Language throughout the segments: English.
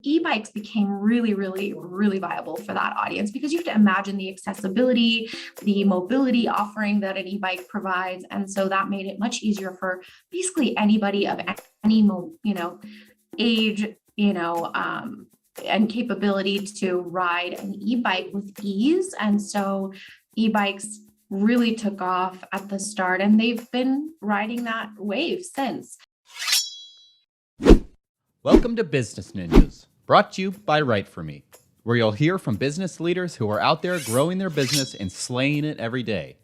e-bikes became really, really, really viable for that audience because you have to imagine the accessibility, the mobility offering that an e-bike provides. And so that made it much easier for basically anybody of any, age, and capability to ride an e-bike with ease. And so e-bikes really took off at the start, and they've been riding that wave since. Welcome to Business Ninjas, brought to you by WriteForMe, where you'll hear from business leaders who are out there growing their business and slaying it every day.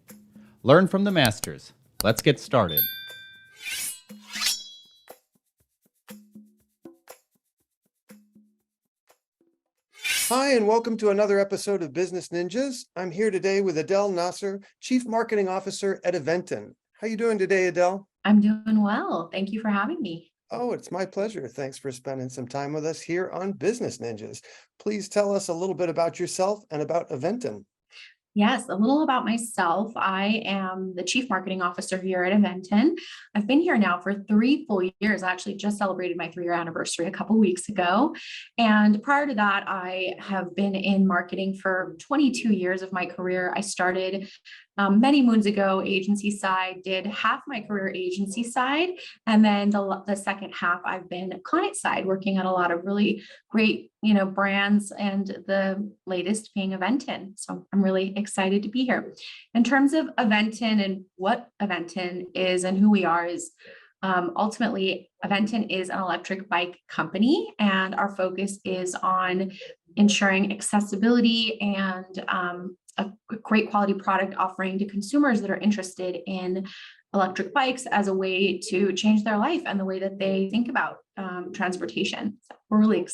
Learn from the masters. Let's get started. Hi, and welcome to another episode of Business Ninjas. I'm here today with Adele Nasr, Chief Marketing Officer at Aventon. How are you doing today, Adele? I'm doing well. Thank you for having me. Oh, it's my pleasure. Thanks for spending some time with us here on Business Ninjas. Please tell us a little bit about yourself and about Aventon. Yes, a little about myself. I am the Chief Marketing Officer here at Aventon. I've been here now for 3 full years. I actually just celebrated my 3-year anniversary a couple weeks ago. And prior to that, I have been in marketing for 22 years of my career. I started many moons ago, agency side, did half my career agency side. And then the second half, I've been client side, working on a lot of really great, brands, and the latest being Aventon. So I'm really excited to be here. In terms of Aventon and what Aventon is and who we are is ultimately, Aventon is an electric bike company, and our focus is on ensuring accessibility and a great quality product offering to consumers that are interested in electric bikes as a way to change their life and the way that they think about transportation. So we're really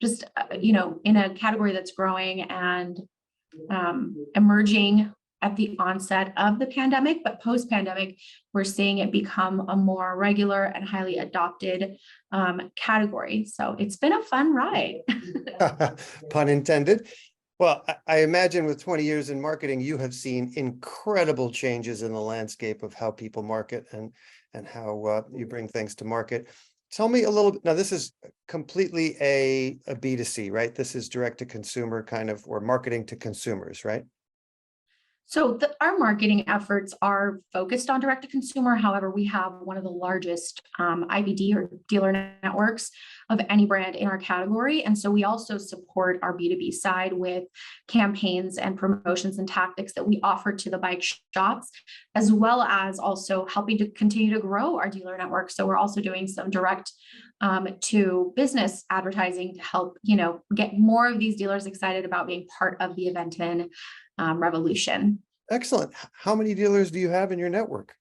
just, in a category that's growing and emerging at the onset of the pandemic, but post-pandemic, we're seeing it become a more regular and highly adopted category. So it's been a fun ride. Pun intended. Well, I imagine with 20 years in marketing, you have seen incredible changes in the landscape of how people market and how you bring things to market. Tell me a little bit. Now, this is completely a B2C, right? This is direct to consumer kind of, or marketing to consumers, right? So our marketing efforts are focused on direct to consumer. However, we have one of the largest IBD or dealer networks of any brand in our category. And so we also support our B2B side with campaigns and promotions and tactics that we offer to the bike shops, as well as also helping to continue to grow our dealer network. So we're also doing some direct to business advertising to help, get more of these dealers excited about being part of the Aventon revolution. Excellent. How many dealers do you have in your network?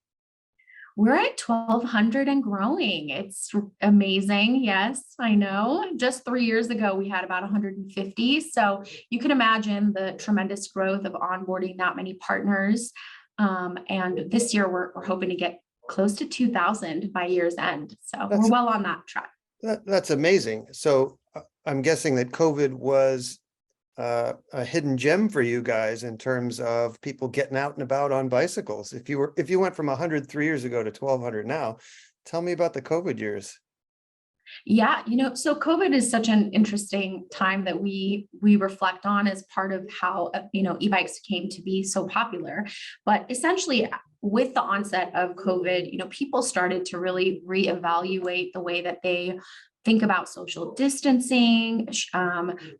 We're at 1,200 and growing. It's amazing. Yes, I know. Just 3 years ago, we had about 150. So you can imagine the tremendous growth of onboarding that many partners. And this year, we're hoping to get close to 2,000 by year's end. So we're well on that track. That's amazing. So I'm guessing that COVID was a hidden gem for you guys in terms of people getting out and about on bicycles. If you went from 100 3 years ago to 1,200 now, tell me about the COVID years. Yeah, so COVID is such an interesting time that we reflect on as part of how, e-bikes came to be so popular. But essentially, with the onset of COVID, people started to really reevaluate the way that they think about social distancing,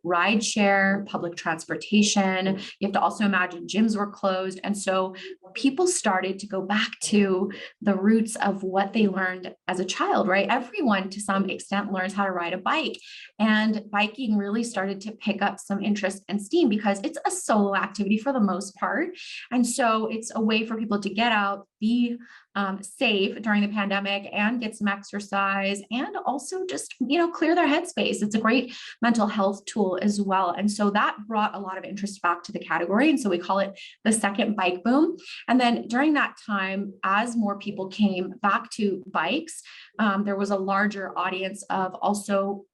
ride share, public transportation. You have to also imagine gyms were closed. And so people started to go back to the roots of what they learned as a child, right? Everyone to some extent learns how to ride a bike. And biking really started to pick up some interest and steam because it's a solo activity for the most part. And so it's a way for people to get out, be safe during the pandemic and get some exercise and also just, clear their headspace. It's a great mental health tool as well. And so that brought a lot of interest back to the category. And so we call it the second bike boom. And then during that time, as more people came back to bikes, there was a larger audience of also,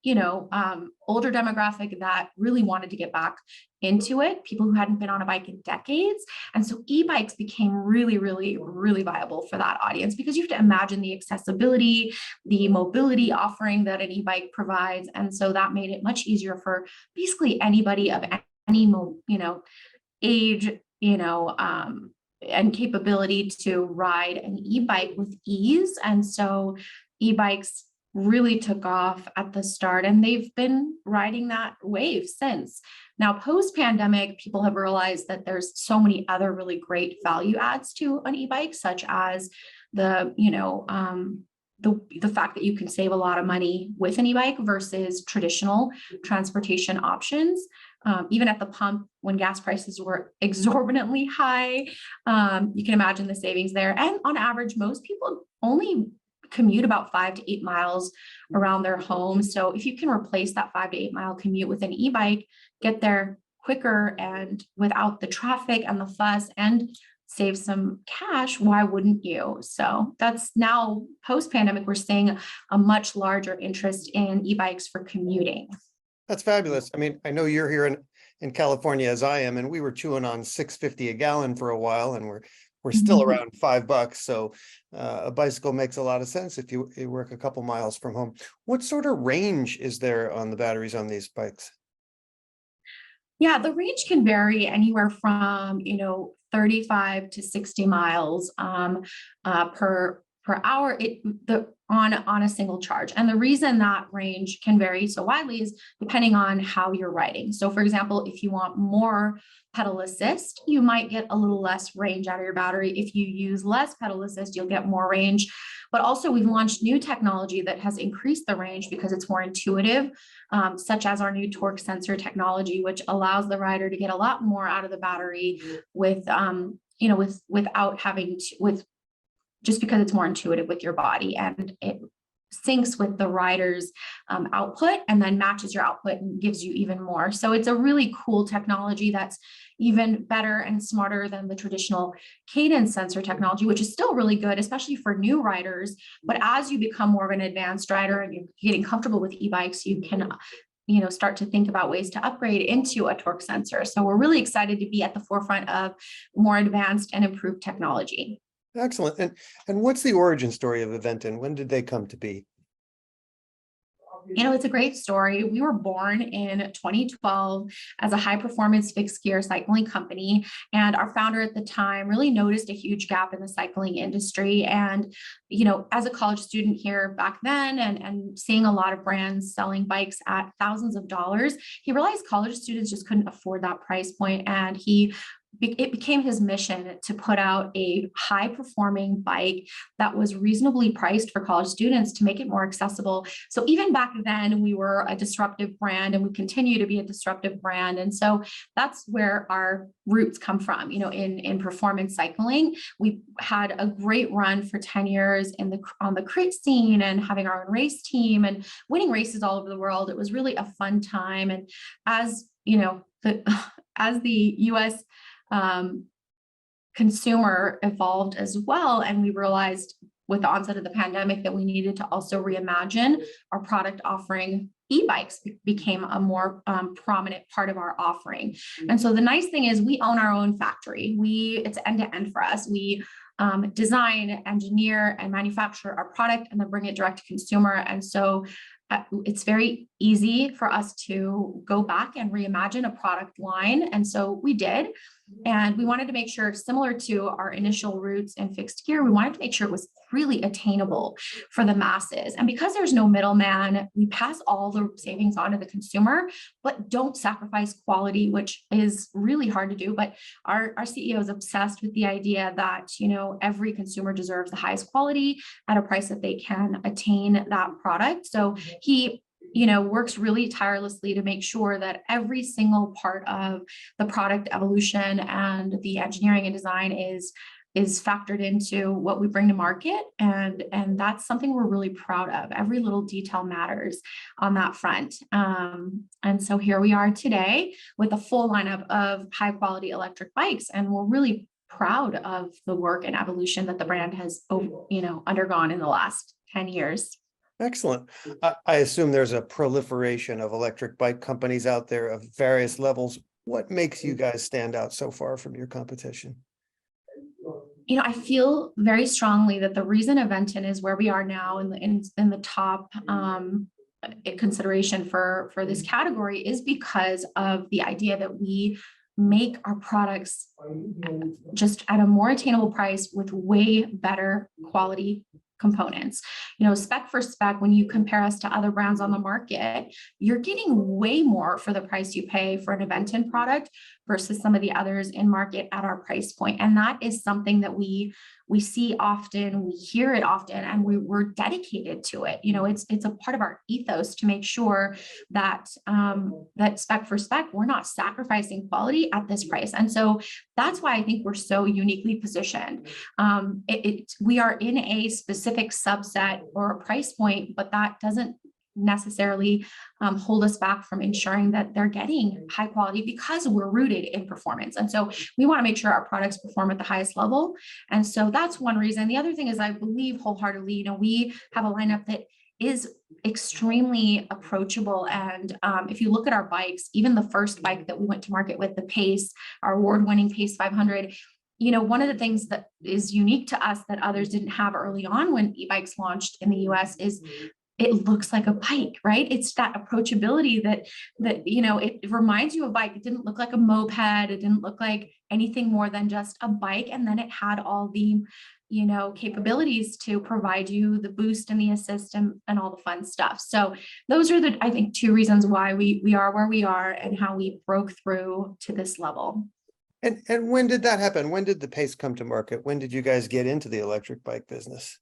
older demographic that really wanted to get back into it, people who hadn't been on a bike in decades. And so e-bikes became really, really, really viable for that audience, because you have to imagine the accessibility, the mobility offering that an e-bike provides. And so that made it much easier for basically anybody of any, age, and capability to ride an e-bike with ease. And so e-bikes really took off at the start, and they've been riding that wave since. Now, post-pandemic, people have realized that there's so many other really great value adds to an e-bike, such as the fact that you can save a lot of money with an e-bike versus traditional transportation options. Even at the pump, when gas prices were exorbitantly high, you can imagine the savings there. And on average, most people only commute about 5 to 8 miles around their home. So if you can replace that 5 to 8 mile commute with an e-bike, get there quicker and without the traffic and the fuss, and save some cash, why wouldn't you? So that's now post-pandemic, we're seeing a much larger interest in e-bikes for commuting. That's fabulous. I mean, I know you're here in California as I am, and we were chewing on $6.50 a gallon for a while, and we're still around $5. So a bicycle makes a lot of sense if you work a couple miles from home. What sort of range is there on the batteries on these bikes? Yeah, the range can vary anywhere from 35 to 60 miles per hour on a single charge. And the reason that range can vary so widely is depending on how you're riding. So for example, if you want more pedal assist, you might get a little less range out of your battery. If you use less pedal assist, you'll get more range. But also we've launched new technology that has increased the range because it's more intuitive, such as our new torque sensor technology, which allows the rider to get a lot more out of the battery without having to, just because it's more intuitive with your body, and it syncs with the rider's output and then matches your output and gives you even more. So it's a really cool technology that's even better and smarter than the traditional cadence sensor technology, which is still really good, especially for new riders. But as you become more of an advanced rider and you're getting comfortable with e-bikes, you can start to think about ways to upgrade into a torque sensor. So we're really excited to be at the forefront of more advanced and improved technology. Excellent. And what's the origin story of Aventon? When did they come to be? It's a great story. We were born in 2012 as a high performance fixed gear cycling company. And our founder at the time really noticed a huge gap in the cycling industry. And, as a college student here back then and seeing a lot of brands selling bikes at thousands of dollars, he realized college students just couldn't afford that price point. And it became his mission to put out a high performing bike that was reasonably priced for college students to make it more accessible. So even back then we were a disruptive brand, and we continue to be a disruptive brand. And so that's where our roots come from, in performance cycling. We had a great run for 10 years on the crit scene and having our own race team and winning races all over the world. It was really a fun time. And as the US consumer evolved as well, and we realized with the onset of the pandemic that we needed to also reimagine our product offering. E-bikes became a more prominent part of our offering. And so the nice thing is we own our own factory. It's end to end for us. We design, engineer, and manufacture our product and then bring it direct to consumer. And so it's very easy for us to go back and reimagine a product line. And so we did. And we wanted to make sure, similar to our initial roots in fixed gear, we wanted to make sure it was really attainable for the masses. And because there's no middleman, we pass all the savings on to the consumer, but don't sacrifice quality, which is really hard to do. But our CEO is obsessed with the idea that, every consumer deserves the highest quality at a price that they can attain that product. So he works really tirelessly to make sure that every single part of the product evolution and the engineering and design is factored into what we bring to market. And that's something we're really proud of. Every little detail matters on that front. And so here we are today with a full lineup of high quality electric bikes. And we're really proud of the work and evolution that the brand has, undergone in the last 10 years. Excellent. I assume there's a proliferation of electric bike companies out there of various levels. What makes you guys stand out so far from your competition? I feel very strongly that the reason Aventon is where we are now in the top consideration for this category is because of the idea that we make our products just at a more attainable price with way better quality components. Spec for spec, when you compare us to other brands on the market, you're getting way more for the price you pay for an Aventon product versus some of the others in market at our price point. And that is something that we see often, we hear it often, and we're dedicated to it. It's a part of our ethos to make sure that that spec for spec, we're not sacrificing quality at this price. And so that's why I think we're so uniquely positioned. We are in a specific subset or a price point, but that doesn't necessarily hold us back from ensuring that they're getting high quality because we're rooted in performance. And so we want to make sure our products perform at the highest level. And so that's one reason. The other thing is I believe wholeheartedly, we have a lineup that is extremely approachable. And if you look at our bikes, even the first bike that we went to market with, the Pace, our award-winning Pace 500, one of the things that is unique to us that others didn't have early on when e-bikes launched in the US is it looks like a bike, right? It's that approachability that it reminds you of a bike. It didn't look like a moped. It didn't look like anything more than just a bike. And then it had all the, capabilities to provide you the boost and the assist and all the fun stuff. So those are I think, two reasons why we are where we are and how we broke through to this level. And when did that happen? When did the Pace come to market? When did you guys get into the electric bike business?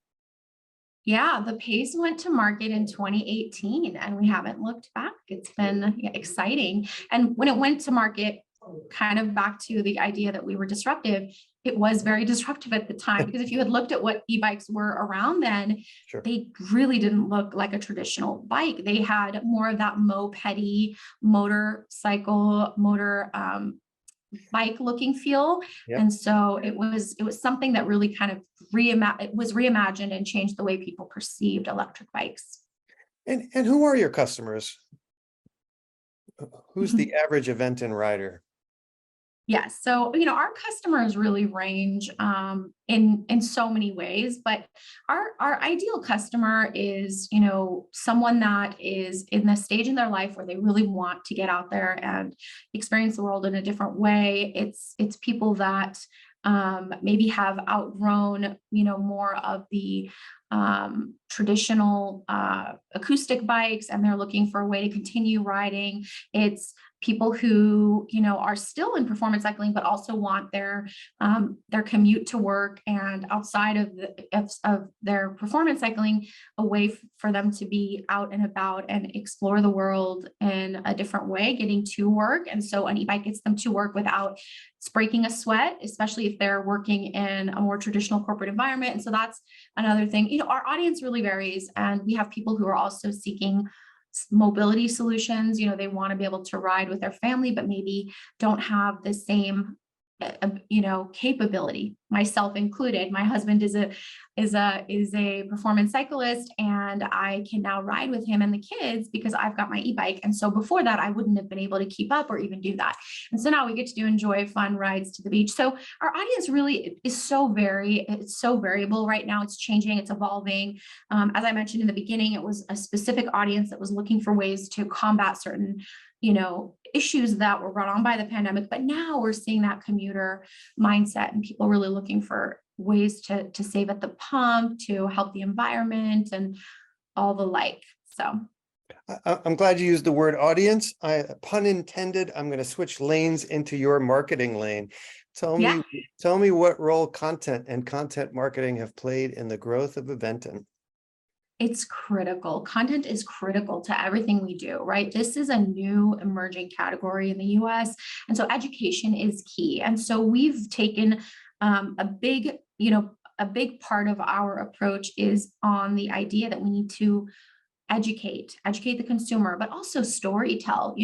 Yeah, the Pace went to market in 2018 and we haven't looked back. It's been exciting. And when it went to market, kind of back to the idea that we were disruptive, it was very disruptive at the time because if you had looked at what e-bikes were around then, Sure. They really didn't look like a traditional bike. They had more of that moped-y motorcycle, bike looking feel. Yep. And so it was something that really kind of reimagined and changed the way people perceived electric bikes. And who are your customers? Who's the average Aventon rider? Yes. So, our customers really range in so many ways, but our ideal customer is, someone that is in the stage in their life where they really want to get out there and experience the world in a different way. It's people that maybe have outgrown, more of the traditional acoustic bikes and they're looking for a way to continue riding. It's people who, are still in performance cycling, but also want their commute to work and outside of their performance cycling, a way for them to be out and about and explore the world in a different way, getting to work. And so an e-bike gets them to work without breaking a sweat, especially if they're working in a more traditional corporate environment. And so that's another thing. Our audience really varies, and we have people who are also seeking mobility solutions. They want to be able to ride with their family, but maybe don't have the same, capability, myself included. My husband is a performance cyclist, and I can now ride with him and the kids because I've got my e-bike. And so before that, I wouldn't have been able to keep up or even do that. And so now we get to enjoy fun rides to the beach. So our audience really is it's so variable right now. It's changing, it's evolving. As I mentioned in the beginning, it was a specific audience that was looking for ways to combat certain issues that were brought on by the pandemic. But now we're seeing that commuter mindset and people really looking for ways to save at the pump, to help the environment and all the like. So I'm glad you used the word audience. Pun intended. I'm going to switch lanes into your marketing lane. Tell me what role content and content marketing have played in the growth of Aventon. It's critical. Content is critical to everything we do, right? This is a new emerging category in the US. And so education is key. And so we've taken a big part of our approach is on the idea that we need to educate the consumer, but also story tell,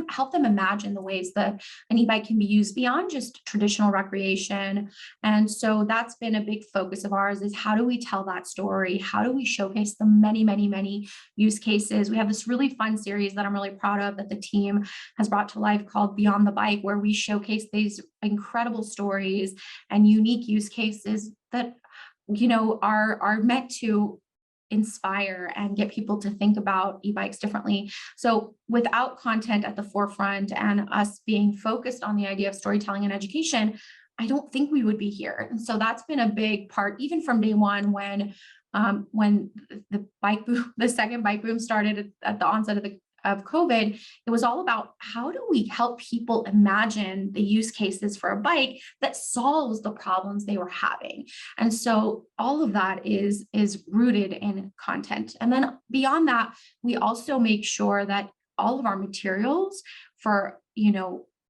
help them imagine the ways that an e-bike can be used beyond just traditional recreation. And so that's been a big focus of ours, is how do we tell that story? How do we showcase the many, many, many use cases? We have this really fun series that I'm really proud of that the team has brought to life called Beyond the Bike, where we showcase these incredible stories and unique use cases that, are meant to inspire and get people to think about e-bikes differently. So without content at the forefront and us being focused on the idea of storytelling and education, I don't think we would be here. And so that's been a big part, even from day one, when the bike boom, the second bike boom started at the onset of COVID. It was all about, how do we help people imagine the use cases for a bike that solves the problems they were having? And so all of that is rooted in content. And then beyond that, we also make sure that all of our materials for,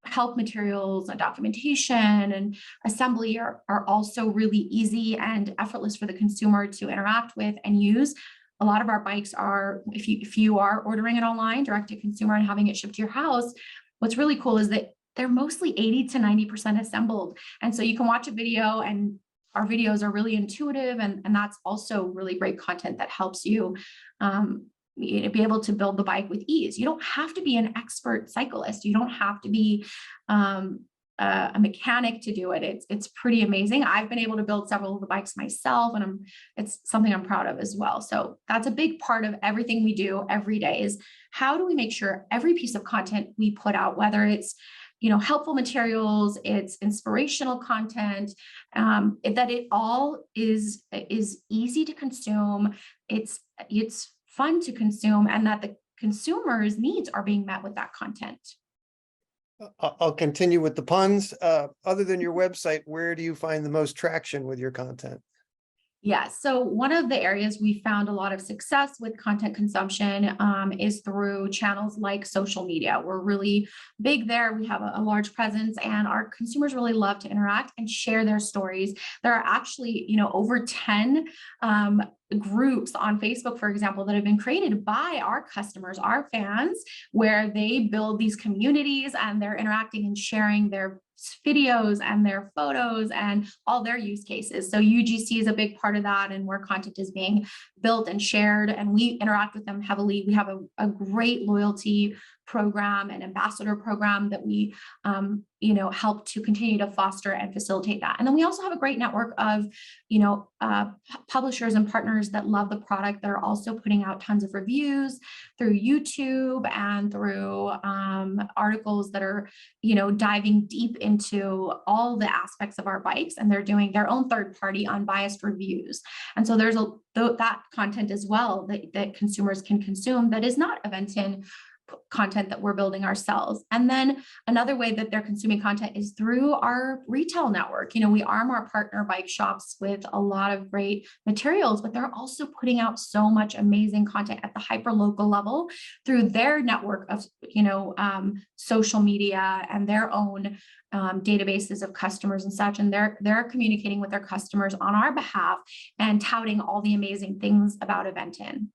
help materials and documentation and assembly are also really easy and effortless for the consumer to interact with and use. A lot of our bikes are, if you are ordering it online, direct to consumer, and having it shipped to your house, what's really cool is that they're mostly 80 to 90% assembled. And so you can watch a video, and our videos are really intuitive. And that's also really great content that helps you be able to build the bike with ease. You don't have to be an expert cyclist. You don't have to be a mechanic to do it. It's pretty amazing. I've been able to build several of the bikes myself, and it's something I'm proud of as well. So that's a big part of everything we do every day, is how do we make sure every piece of content we put out, whether it's helpful materials, it's inspirational content, that it all is easy to consume, it's fun to consume, and that the consumer's needs are being met with that content. I'll continue with the puns. Other than your website, where do you find the most traction with your content? Yeah, so one of the areas we found a lot of success with content consumption is through channels like social media. We're really big there. We have a large presence, and our consumers really love to interact and share their stories. There are actually, over 10 groups on Facebook, for example, that have been created by our customers, our fans, where they build these communities and they're interacting and sharing their videos and their photos and all their use cases. So UGC is a big part of that, and where content is being built and shared, and we interact with them heavily. We have a great loyalty program and ambassador program that we help to continue to foster and facilitate that. And then we also have a great network of publishers and partners that love the product, that are also putting out tons of reviews through YouTube and through articles that are diving deep into all the aspects of our bikes, and they're doing their own third-party unbiased reviews. And so there's that content as well that consumers can consume that is not Aventon content that we're building ourselves. And then another way that they're consuming content is through our retail network. We arm our partner bike shops with a lot of great materials, but they're also putting out so much amazing content at the hyper local level through their network of social media and their own databases of customers and such. And they're communicating with their customers on our behalf and touting all the amazing things about Aventon.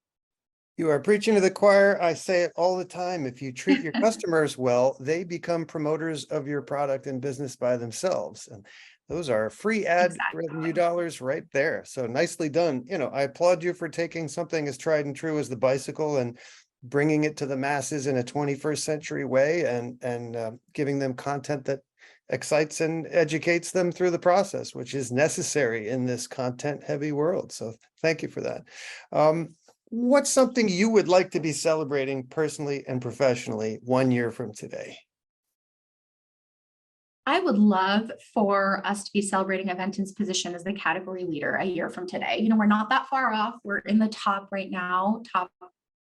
You are preaching to the choir. I say it all the time. If you treat your customers well, they become promoters of your product and business by themselves. And those are free ad revenue dollars right there. So nicely done. I applaud you for taking something as tried and true as the bicycle and bringing it to the masses in a 21st century way, and giving them content that excites and educates them through the process, which is necessary in this content heavy world. So thank you for that. What's something you would like to be celebrating personally and professionally 1 year from today? I would love for us to be celebrating Aventon's position as the category leader a year from today. We're not that far off. We're in the top right now, top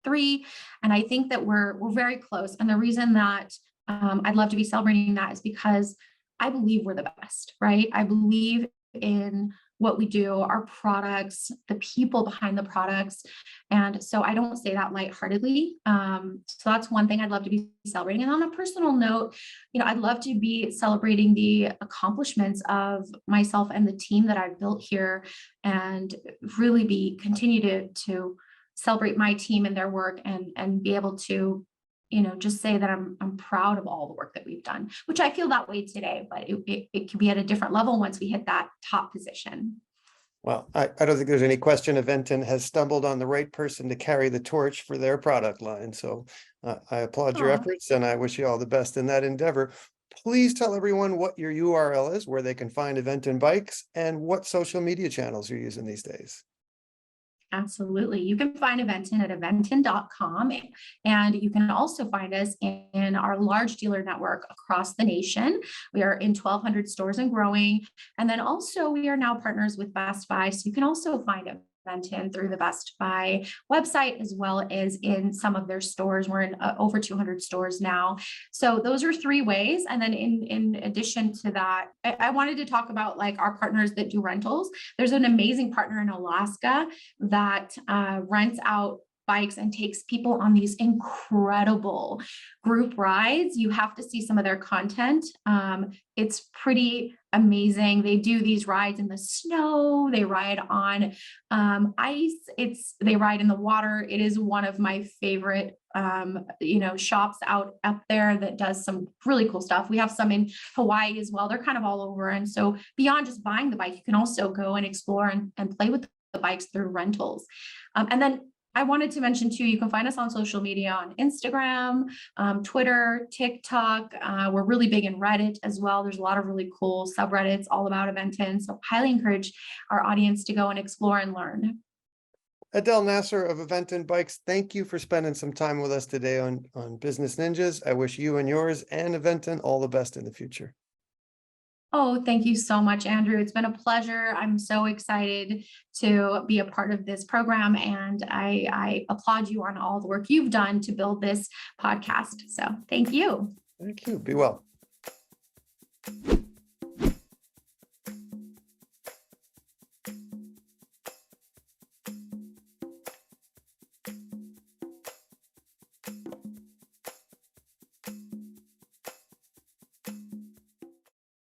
3. And I think that we're very close. And the reason that I'd love to be celebrating that is because I believe we're the best, right? I believe in what we do, our products, the people behind the products. And so I don't say that lightheartedly. So that's one thing I'd love to be celebrating. And on a personal note, I'd love to be celebrating the accomplishments of myself and the team that I've built here, and really continue to celebrate my team and their work and be able to, just say that I'm proud of all the work that we've done, which I feel that way today, but it can be at a different level once we hit that top position. Well, I don't think there's any question Aventon has stumbled on the right person to carry the torch for their product line. So I applaud your Aw. efforts and I wish you all the best in that endeavor. Please tell everyone what your URL is, where they can find Aventon bikes, and what social media channels you're using these days. Absolutely. You can find Aventon at aventon.com. And you can also find us in our large dealer network across the nation. We are in 1,200 stores and growing. And then also we are now partners with Best Buy. So you can also find Aventon through the Best Buy website, as well as in some of their stores. We're in over 200 stores now. So those are 3 ways. And then in addition to that, I wanted to talk about like our partners that do rentals. There's an amazing partner in Alaska that rents out bikes and takes people on these incredible group rides. You have to see some of their content. It's pretty amazing. They do these rides in the snow. They ride on ice. They ride in the water. It is one of my favorite shops out up there that does some really cool stuff. We have some in Hawaii as well. They're kind of all over. And so beyond just buying the bike, you can also go and explore and play with the bikes through rentals. And then I wanted to mention too, you can find us on social media on Instagram, Twitter, TikTok. We're really big in Reddit as well. There's a lot of really cool subreddits all about Aventon. So highly encourage our audience to go and explore and learn. Adele Nasr of Aventon Bikes, thank you for spending some time with us today on Business Ninjas. I wish you and yours and Aventon all the best in the future. Oh, thank you so much, Andrew. It's been a pleasure. I'm so excited to be a part of this program, and I applaud you on all the work you've done to build this podcast. So thank you. Thank you. Be well.